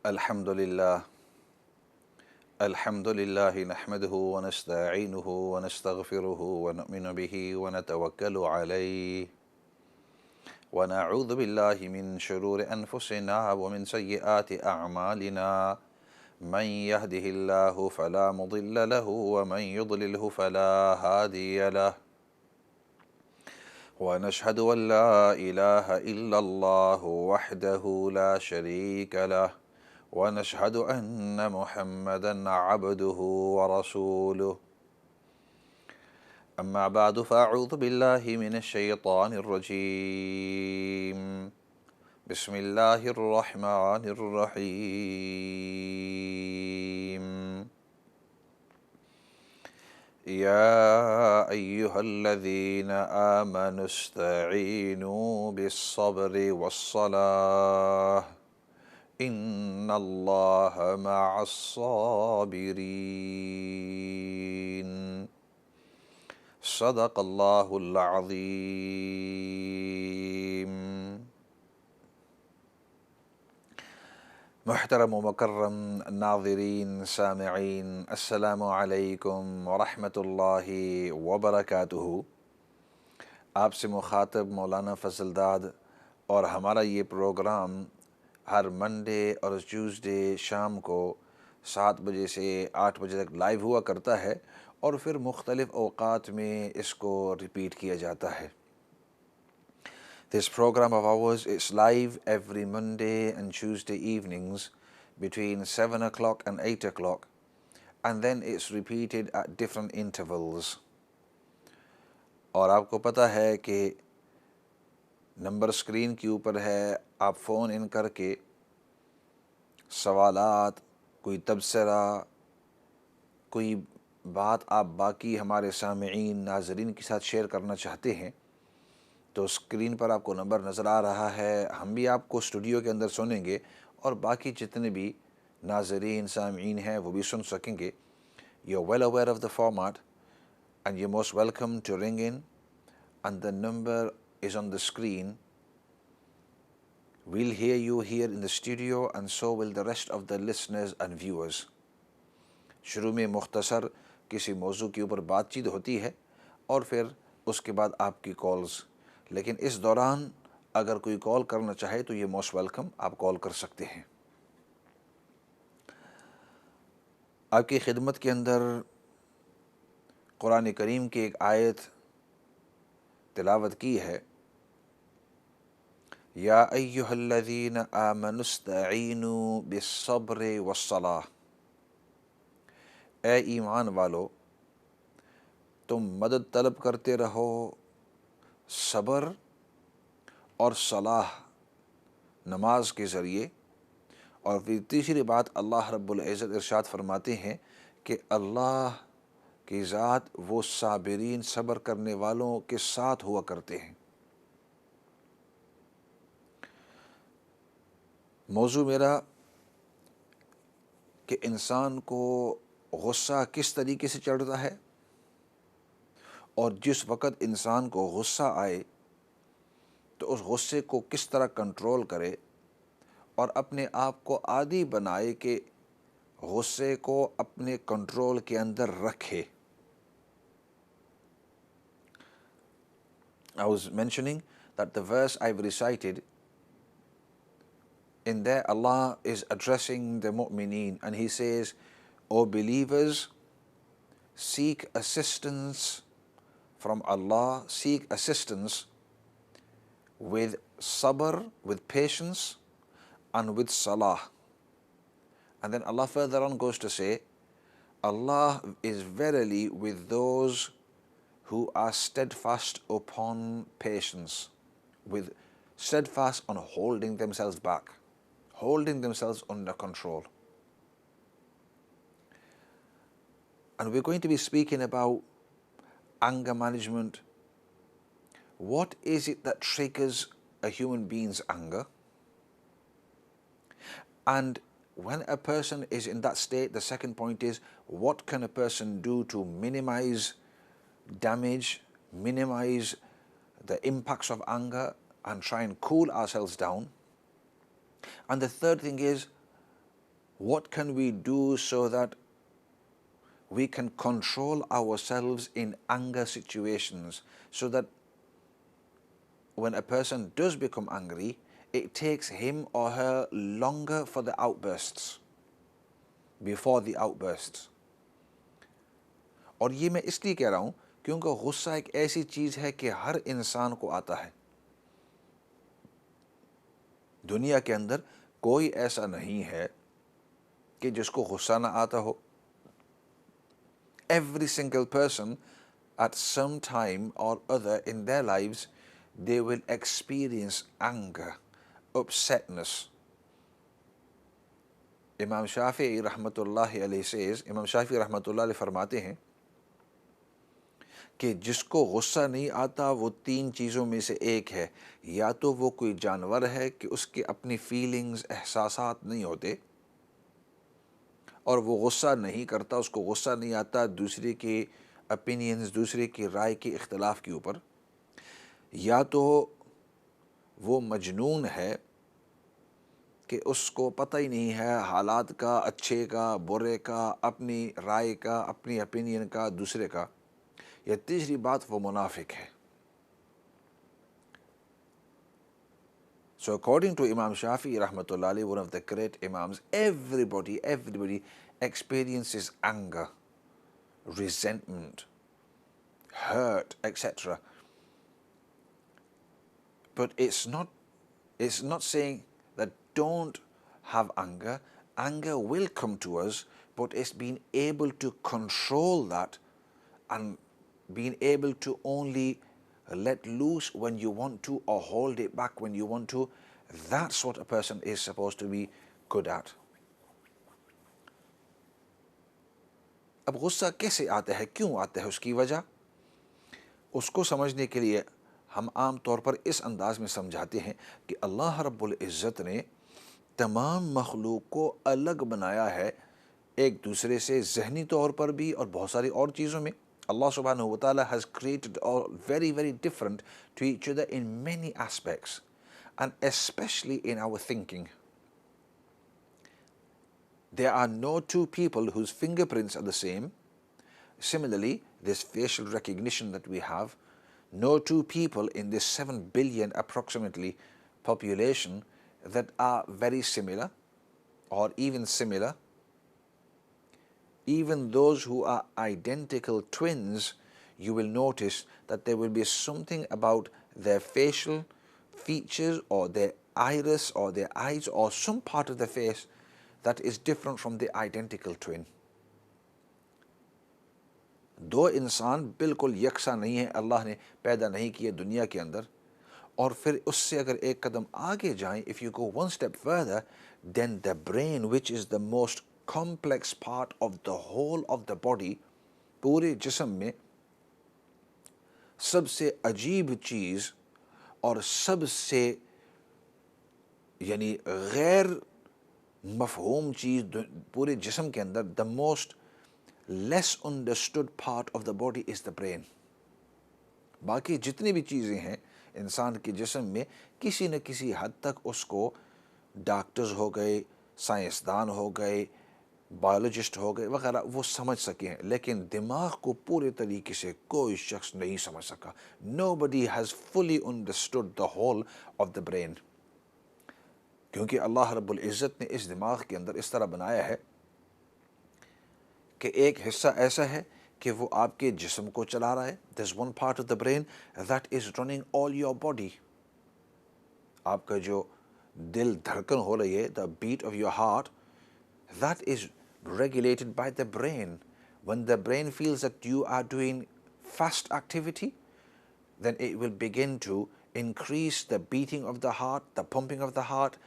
अल्हम्दुलिल्लाह अल्हम्दुलिल्लाहि नहमदुहु व नस्तईनुहु व नस्तगफिरुहु व नुमिनु बिही व नतवक्कलु अलैहि व नऊज़ु बिल्लाहि मिन शुरूरि अनफुसिना व मिन सय्यिआति अअमालिना मन यहदिहिल्लाहु फला मुदिल्ल लहु व मन युद्लिलहु फला हादिय लहु व नशहदु अन ला इलाहा इल्लल्लाहु वहदहु ला शरीका लहु व नशहदु अन्न मुहम्मदन अब्दुहु व रसूलुहु अम्मा बअदु फ़अऊज़ु बिल्लाहि मिनश शैतानिर रजीम बिस्मिल्लाहिर रहमानिर रहीम या अय्युहल्लज़ीना आमनुस्तईनु बिस्सब्रि वस्सलाह इन्नल्लाह मअस्साबिरीन सदक़ल्लाहुल अज़ीम। मुहतरम व मुकर्रम नाज़रीन सामिईन अस्सलामु अलैकुम व रहमतुल्लाहि व बरकातुहू। आपसे मुखातब मौलाना फ़ज़लदाद और हमारा ये प्रोग्राम हर मंडे और ट्यूसडे शाम को 7 बजे से 8 बजे तक लाइव हुआ करता है और फिर मुख्तलिफ़ औक़ात में इसको रिपीट किया जाता है। This program of ours is live every Monday and Tuesday evenings between 7 o'clock and 8 o'clock, and then it's repeated at different intervals. और आपको पता है कि नंबर स्क्रीन के ऊपर है, आप फ़ोन इन करके सवालात, कोई तबसरा, कोई बात आप बाकी हमारे सामिईन नाज़रीन के साथ शेयर करना चाहते हैं तो स्क्रीन पर आपको नंबर नज़र आ रहा है। हम भी आपको स्टूडियो के अंदर सुनेंगे और बाकी जितने भी नाज़रीन सामिईन हैं वो भी सुन सकेंगे। You are well aware of the format and you're most welcome to ring in, and the number is on the screen. We'll hear you here in the studio and so will the rest of the listeners and viewers. शुरू में मुख्तसर किसी मौजू के ऊपर बातचीत होती है और फिर उसके बाद आपकी कॉल्स, लेकिन इस दौरान अगर कोई कॉल करना चाहे तो ये मोस्ट वेलकम, आप कॉल कर सकते हैं। आपकी खिदमत के अंदर कुरान करीम की एक आयत तिलावत की है, या अय्युहल्लज़ीना आमनुस्तईनु बिस्सब्रि वस्सलाह। ए ईमान वालो, तुम मदद तलब करते रहो सब्र और सलाह, नमाज के ज़रिए। और फिर तीसरी बात अल्लाह रब्बुल इज़्ज़त इरशाद फरमाते हैं कि अल्लाह की ज़ात वो साबिरीन, सब्र करने वालों के साथ हुआ करते हैं। मौजू मेरा कि इंसान को गुस्सा किस तरीके से चढ़ता है और जिस वक़्त इंसान को गुस्सा आए तो उस गुस्से को किस तरह कंट्रोल करे और अपने आप को आदी बनाए कि गुस्से को अपने कंट्रोल के अंदर रखे। I was mentioning that the verse I've recited, in there Allah is addressing the mu'mineen and He says, O believers, seek assistance from Allah, seek assistance with sabr, with patience, and with salah. And then Allah further on goes to say, Allah is verily with those who are steadfast upon patience, with steadfast on holding themselves back, holding themselves under control. And we're going to be speaking about anger management. What is it that triggers a human being's anger? And when a person is in that state, the second point is, what can a person do to minimize damage, minimize the impacts of anger and try and cool ourselves down? And the third thing is, What can we do so that we can control ourselves in anger situations, so that when a person does become angry, it takes him or her longer for the outbursts, before the outbursts. और ये मैं इसलिए कह रहा हूँ क्योंकि गुस्सा एक ऐसी चीज़ है कि हर इंसान को आता है। दुनिया के अंदर कोई ऐसा नहीं है कि जिसको गुस्सा ना आता हो। Every single person at some time or other in their lives, they will experience anger, upsetness. Imam Shafi'i rahmatullahi alayhi says, Imam Shafi'i rahmatullahi alayhi फरमाते हैं कि जिसको गुस्सा नहीं आता वो तीन चीज़ों में से एक है, या तो वो कोई जानवर है कि उसके अपनी फीलिंग्स एहसासात नहीं होते और वो गुस्सा नहीं करता, उसको गुस्सा नहीं आता दूसरे के ओपिनियंस, दूसरे की राय के इख्तलाफ के ऊपर, या तो वो मजनून है कि उसको पता ही नहीं है हालात का, अच्छे का, बुरे का, अपनी राय का, अपनी ओपिनियन का, दूसरे का, या तीसरी बात वो मुनाफिक है। So according to Imam Shafi'i rahmatullah alayhi, one of the great Imams, everybody experiences anger, resentment, hurt, etc. But it's not saying that don't have anger. Anger will come to us, but it's being able to control that and being able to only let loose when you want to or hold it back when you want to. That's what a person is supposed to be good at. अब गुस्सा कैसे आता है, क्यों आता है, उसकी वजह, उसको समझने के लिए हम आम तौर पर इस अंदाज में समझाते हैं कि अल्लाह रब्बुल इज़्ज़त ने तमाम मखलूक को अलग बनाया है एक दूसरे से, ज़हनी तौर पर भी और बहुत सारी और चीज़ों में। Allah subhanahu wa ta'ala has created all very different to each other in many aspects, and especially in our thinking. There are no two people whose fingerprints are the same. Similarly, this facial recognition that we have, no two people in this 7 billion approximately population that are very similar or even similar. Even those who are identical twins, you will notice that there will be something about their facial features or their iris or their eyes or some part of the face that is different from the identical twin. दो इंसान बिल्कुल यकसा नहीं है, अल्लाह ने पैदा नहीं किए दुनिया के अंदर। और फिर उससे अगर एक कदम आगे जाएं, if you go one step further, then the brain, which is the most complex part of the whole of the body, पूरे जिस्म में सबसे अजीब चीज़ और सबसे यानी गैर मफहूम चीज़ पूरे जिस्म के अंदर, the most less understood part of the body is the brain. बाकी जितनी भी चीज़ें हैं इंसान के जिस्म में, किसी न किसी हद तक उसको डॉक्टर्स हो गए, साइंसदान हो गए, बायोलॉजिस्ट हो गए वगैरह, वो समझ सके हैं, लेकिन दिमाग को पूरे तरीके से कोई शख्स नहीं समझ सका. Nobody has fully understood the whole of the brain. क्योंकि अल्लाह रब्बुल इज़्ज़त ने इस दिमाग के अंदर इस तरह बनाया है कि एक हिस्सा ऐसा है कि वो आपके जिस्म को चला रहा है. There's one part of the brain that is running all your body. आपका जो दिल धड़कन हो रही है, the beat of your heart, that is regulated by the brain. When the brain feels that you are doing fast activity, then it will begin to increase the beating of the heart, the pumping of the heart.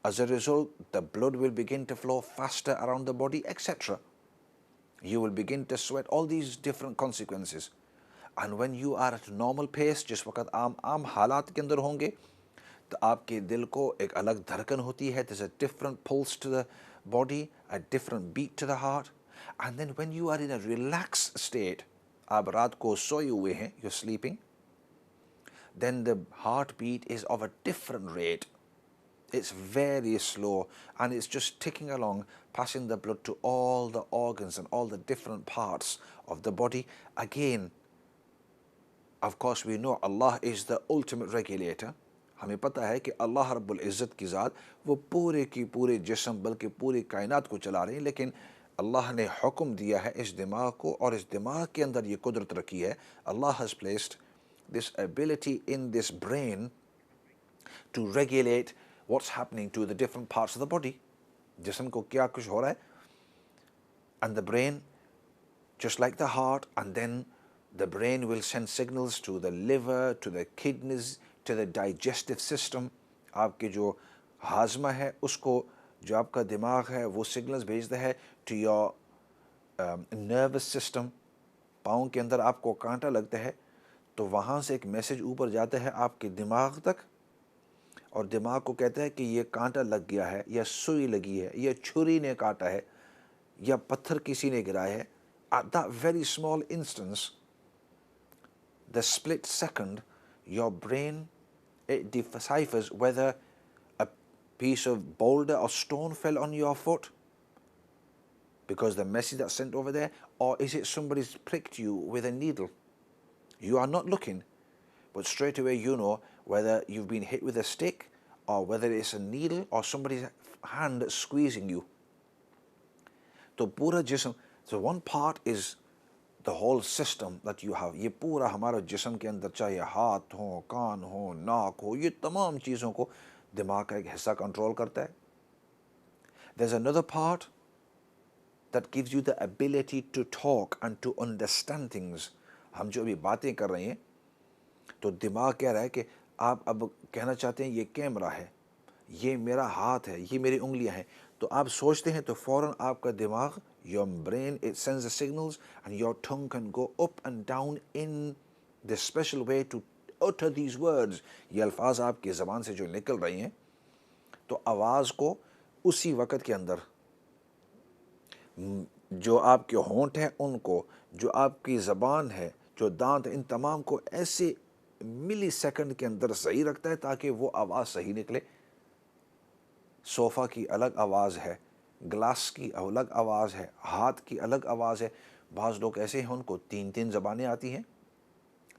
As a result, the blood will begin to flow faster around the body, etc. You will begin to sweat, all these different consequences. And when you are at normal pace, जिस वक़्त आम हालात के अंदर होंगे, तो आपके दिल को एक अलग धड़कन होती है. There's a different pulse to the body, a different beat to the heart. And then when you are in a relaxed state, आप रात को सोए हुए हैं, you're sleeping, then the heartbeat is of a different rate. It's very slow and it's just ticking along, passing the blood to all the organs and all the different parts of the body. Again, of course we know Allah is the ultimate regulator. हमें पता है कि अल्लाह रब्बुल इज़्ज़त की ज़ात वो पूरे की पूरे जिस्म बल्कि पूरी कायनात को चला रही है, लेकिन अल्लाह ने हुक्म दिया है इस दिमाग को, और इस दिमाग के अंदर ये कुदरत रखी है. अल्लाह has placed this ability in this brain to regulate what's happening to the different parts of the body. जिस्म को क्या कुछ हो रहा है, and the brain, just like the heart, and then the brain will send signals to the liver, to the kidneys, to the digestive system. आपके जो हाजमा है उसको, जो आपका दिमाग है वो सिग्नल्स भेजता है to your nervous system. पाँव के अंदर आपको कांटा लगता है तो वहाँ से एक मैसेज ऊपर जाता है आपके दिमाग तक, और दिमाग को कहता है कि ये कांटा लग गया है, या सुई लगी है, या छुरी ने काटा है, या पत्थर किसी ने गिराया है. At that very small instance, the split second, your brain, it deciphers whether a piece of boulder or stone fell on your foot because the message that's sent over there, or is it somebody's pricked you with a needle. You are not looking, but straight away you know whether you've been hit with a stick or whether it's a needle or somebody's hand squeezing you. तो पूरा जिस्म, so one part is the whole system that you have. ये पूरा हमारा जिस्म के अंदर, चाहे हाथ हो, कान हो, नाक हो, ये तमाम चीज़ों को दिमाग का एक हिस्सा कंट्रोल करता है. There's another part that gives you the ability to talk and to understand things. हम जो अभी बातें कर रहे हैं तो दिमाग कह रहा है कि आप अब कहना चाहते हैं ये कैमरा है, ये मेरा हाथ है, ये मेरी उंगलियां हैं, तो आप सोचते हैं तो फ़ौरन आपका दिमाग, your brain, it sends the signals and your tongue can go up and down in this special way to utter these words. ये अल्फाज आपकी ज़बान से जो निकल रही हैं तो आवाज़ को उसी वक़्त के अंदर जो आपके होंठ हैं उनको, जो आपकी ज़बान है, जो दांत, इन तमाम को ऐसे मिली सेकंड के अंदर सही रखता है ताकि वो आवाज़ सही निकले. सोफ़ा की अलग आवाज़ है, ग्लास की अलग आवाज़ है, हाथ की अलग आवाज़ है. बाज़ लोग ऐसे हैं उनको 3-3 ज़बानें आती हैं,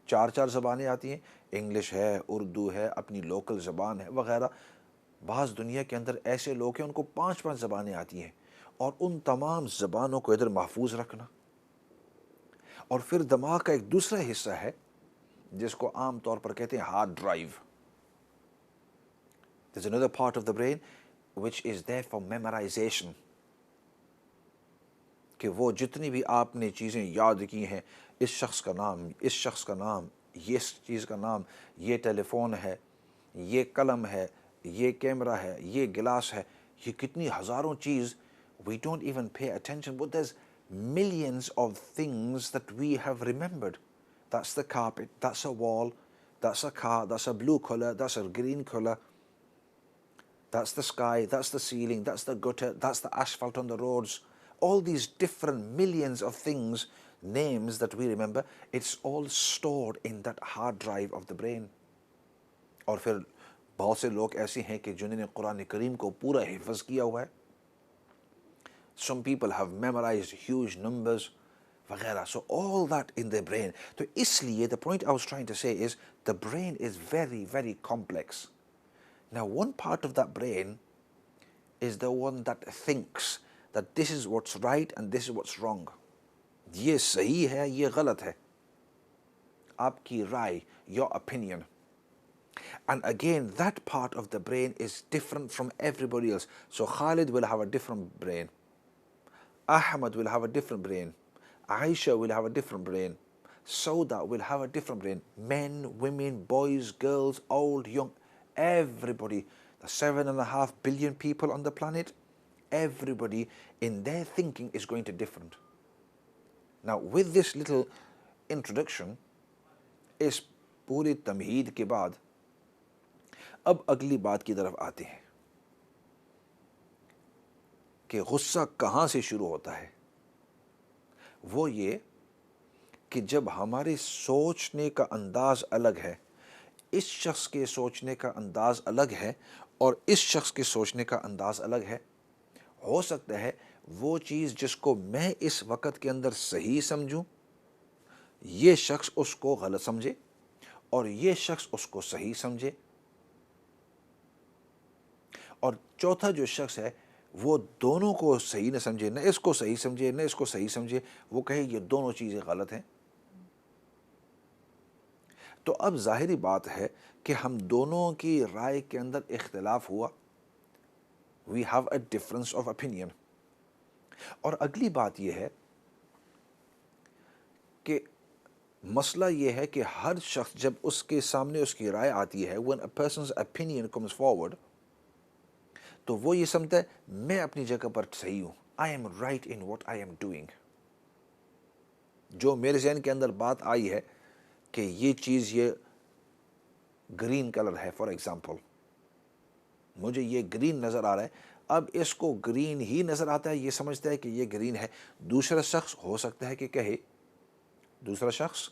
4-4 ज़बानें आती हैं, इंग्लिश है, उर्दू है, अपनी लोकल ज़बान है वग़ैरह. बाज़ दुनिया के अंदर ऐसे लोग हैं उनको 5-5 ज़बानें आती हैं, और उन तमाम ज़बानों को इधर महफूज रखना. और फिर दिमाग का एक दूसरा हिस्सा है जिसको आम तौर पर कहते हैं hard drive. There's another part of the brain which is there for memorization. कि वो जितनी भी आपने चीज़ें याद की हैं, इस शख्स का नाम, इस शख्स का नाम, ये चीज़ का नाम, ये टेलीफोन है, ये कलम है, ये कैमरा है, ये गिलास है, ये कितनी हज़ारों चीज़, we don't even pay attention, but there's millions of things that we have remembered. That's the carpet, that's a wall, that's a car, that's a blue colour, that's a green colour, that's the sky, that's the ceiling, that's the gutter, that's the asphalt on the roads. All these different millions of things, names that we remember, it's all stored in that hard drive of the brain. और फिर बहुत से लोग ऐसे हैं कि जिन्होंने कुरान करीम को पूरा हिफ्ज़ किया हुआ है. Some people have memorized huge numbers वगैरह. So all that in the brain. तो इसलिए the point I was trying to say is the brain is very, very complex. Now one part of that brain is the one that thinks that this is what's right and this is what's wrong. ये सही है, ये गलत है. आपकी राय, your opinion. And again, that part of the brain is different from everybody else. So Khalid will have a different brain. Ahmad will have a different brain. Aisha will have a different brain. Sauda will have a different brain. Men, women, boys, girls, old, young, everybody. The 7.5 billion people on the planet, everybody in their thinking is going to different. Now, with this little introduction, इस पूरी तमहीद के बाद अब अगली बात की तरफ आते हैं कि गुस्सा कहाँ से शुरू होता है. वो ये कि जब हमारे सोचने का अंदाज़ अलग है, इस शख्स के सोचने का अंदाज़ अलग है, और इस शख्स के सोचने का अंदाज़ अलग है। हो सकता है वो चीज़ जिसको मैं इस वक़्त के अंदर सही समझूं, ये शख्स उसको गलत समझे और ये शख्स उसको सही समझे। और चौथा जो शख्स है वो दोनों को सही न समझे, न इसको सही समझे न इसको सही समझे, वो कहे ये दोनों चीज़ें गलत हैं। तो अब ज़ाहिरी बात है कि हम दोनों की राय के अंदर इख्तिलाफ हुआ, we have a difference of opinion. और अगली बात यह है कि मसला ये है कि हर शख्स जब उसके सामने उसकी राय आती है, when a persons opinion comes forward, तो वो ये समझता है मैं अपनी जगह पर सही हूं, I am right in what I am doing. जो मेरे जहन के अंदर बात आई है कि ये चीज़ ये ग्रीन कलर है, फॉर एग्जांपल मुझे ये ग्रीन नज़र आ रहा है, अब इसको ग्रीन ही नज़र आता है, ये समझता है कि ये ग्रीन है। दूसरा शख्स हो सकता है कि कहे, दूसरा शख्स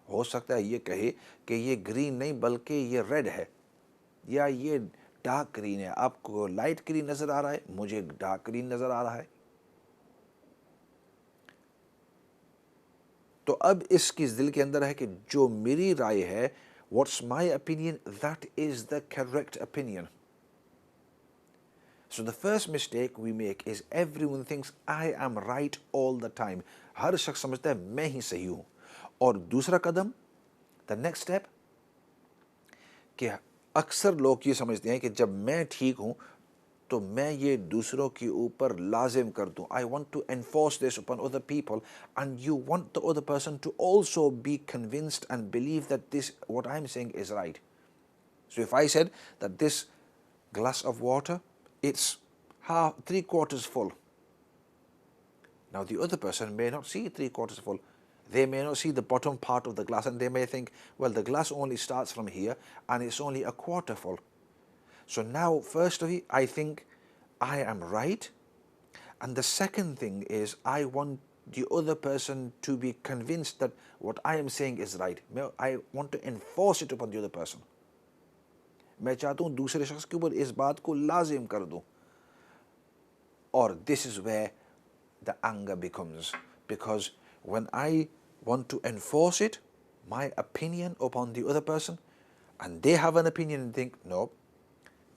हो सकता है ये कहे कि ये ग्रीन नहीं बल्कि ये रेड है या ये डार्क ग्रीन है। आपको लाइट ग्रीन नज़र आ रहा है, मुझे डार्क ग्रीन नज़र आ रहा है। तो अब इसकी दिल के अंदर है कि जो मेरी राय है, what's my opinion, that is the correct opinion. So the first mistake we make is everyone thinks I am right all the time. हर शख्स समझता है मैं ही सही हूं। और दूसरा कदम, the next step, कि अक्सर लोग ये समझते हैं कि जब मैं ठीक हूं तो मैं ये दूसरों के ऊपर लाजिम कर दूं। I want to enforce this upon other people, and you want the other person to also be convinced and believe that this what I'm saying is right. So if I said that this glass of water, it's half, 3/4 full. Now the other person may not see 3/4 full. They may not see the bottom part of the glass, and they may think, well, the glass only starts from here and it's only a quarter full. So now, firstly, I think I am right. And the second thing is I want the other person to be convinced that what I am saying is right. I want to enforce it upon the other person. मैं चाहता हूँ दूसरे शख्स के ऊपर इस बात को लाजिम कर दूँ। और this is where the anger becomes, because when I want to enforce it, my opinion upon the other person, and they have an opinion and think, no,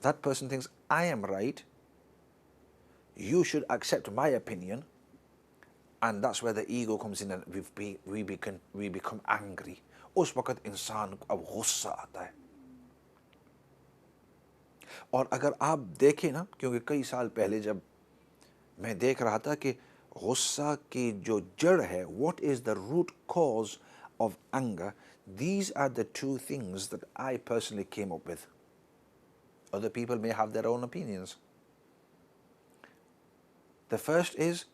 that person thinks I am right, you should accept my opinion, and that's where the ego comes in and we become angry. उस वक़्त इंसान को अब गुस्सा आता है। और अगर आप देखें ना, क्योंकि कई साल पहले जब मैं देख रहा था कि गुस्सा की जो जड़ है, what is the root cause of anger, these are the two things that I personally came up with. Other people may have their own opinions. The first is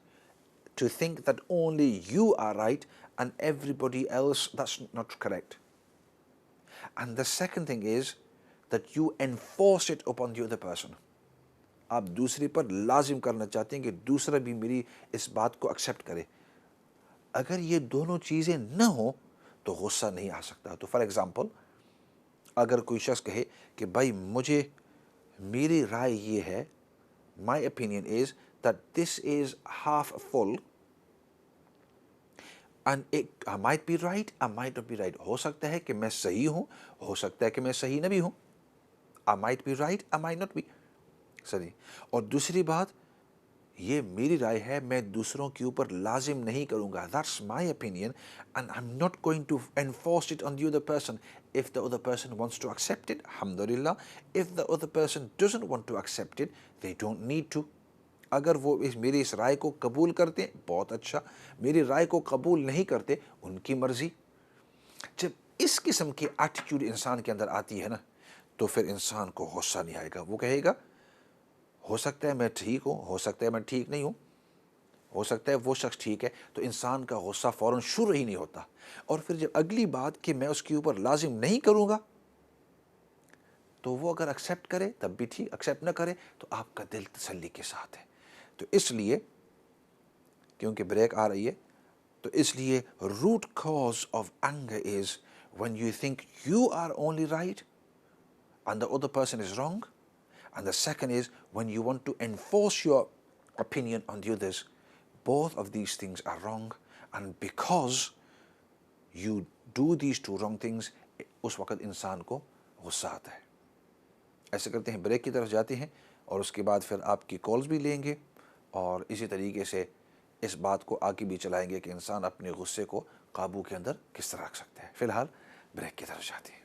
to think that only you are right and everybody else, that's not correct. And the second thing is that you enforce it upon the other person. आप दूसरे पर लाजिम करना चाहते हैं कि दूसरा भी मेरी इस बात को एक्सेप्ट करे। अगर ये दोनों चीज़ें न हो तो गुस्सा नहीं आ सकता। तो फॉर एग्ज़ाम्पल, अगर कोई शख्स कहे कि भाई मुझे, मेरी राय ये है, my opinion is that this is half full, and I might be right, I might not be right. हो सकता है कि मैं सही हूँ, हो सकता है कि मैं सही न भी हूँ। I might be right, I might not be सही। और दूसरी बात, ये मेरी राय है, मैं दूसरों के ऊपर लाजिम नहीं करूँगा। That's my opinion and I am not going to enforce it on the other person. If the other person wants to accept it, अल्हम्दुलिल्लाह। If the other person doesn't want to accept it, they don't need to. अगर वो मेरी इस राय को कबूल करते हैं, बहुत अच्छा। मेरी राय को कबूल नहीं करते, उनकी मर्ज़ी। जब इस किस्म की एटीट्यूड इंसान के अंदर आती है ना, तो फिर इंसान को गुस्सा नहीं आएगा। वो कहेगा हो सकता है मैं ठीक हूँ, हो सकता है मैं ठीक नहीं हूँ, हो सकता है वो शख्स ठीक है। तो इंसान का गुस्सा फ़ौरन शुरू ही नहीं होता। और फिर जब अगली बात कि मैं उसके ऊपर लाजिम नहीं करूँगा, तो वो अगर एक्सेप्ट करे तब भी ठीक, एक्सेप्ट ना करे तो आपका दिल तसल्ली के साथ है। तो इसलिए, क्योंकि ब्रेक आ रही है, तो इसलिए root cause of anger is when you think you are only right and the other person is wrong, And the second is when you want to enforce your opinion on the others. Both of these things are wrong, and because you do these two wrong things, उस वक़्त इंसान को गुस्सा आता है। ऐसे करते हैं, ब्रेक की तरफ जाते हैं और उसके बाद फिर आपकी कॉल्स भी लेंगे और इसी तरीके से इस बात को आगे भी चलाएंगे कि इंसान अपने गुस्से को काबू के अंदर किस तरह रख सकता है। फ़िलहाल ब्रेक की तरफ जाते हैं।